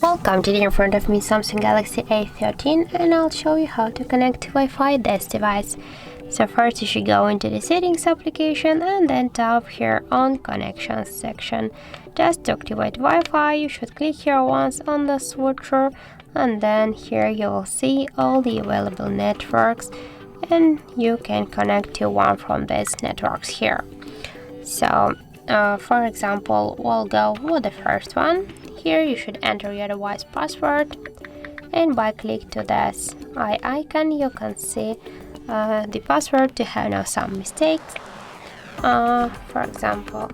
Welcome, today in front of me Samsung Galaxy A13, and I'll show you how to connect to Wi-Fi this device. So first you should go into the settings application and then tap here on connections section. Just to activate Wi-Fi, you should click here once on the switcher, and then here you will see all the available networks, and you can connect to one from these networks here. So for example, we'll go with the first one. Here you should enter your device password, and by click to this eye icon you can see the password to have now some mistakes. For example,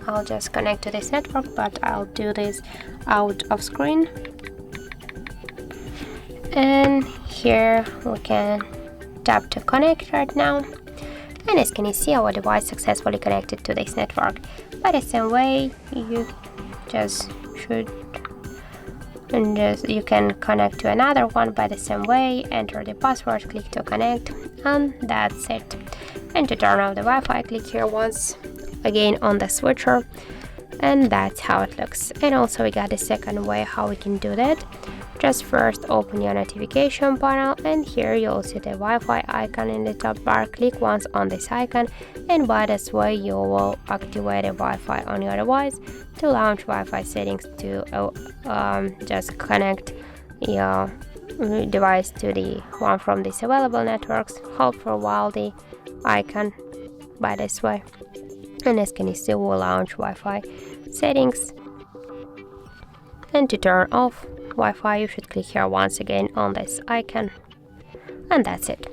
I'll just connect to this network, but I'll do this out of screen. And here we can tap to connect right now. And as can you see, our device successfully connected to this network. By the same way, you just should, and you can connect to another one by the same way. Enter the password, click to connect, and that's it. And to turn off the Wi-Fi, click here once again on the switcher, and that's how it looks. And also we got the second way how we can do that. Just first open your notification panel, and here you'll see the Wi-Fi icon in the top bar. Click once on this icon, and by this way you will activate a Wi-Fi on your device. To launch Wi-Fi settings, to just connect your device to the one from these available networks. Hold for a while the icon by this way, and as can you see, we'll launch Wi-Fi settings. And to turn off Wi-Fi, you should click here once again on this icon, and that's it.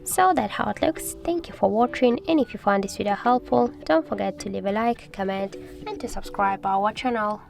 So that's how it looks. Thank you for watching, and if you found this video helpful, don't forget to leave a like, comment, and to subscribe our channel.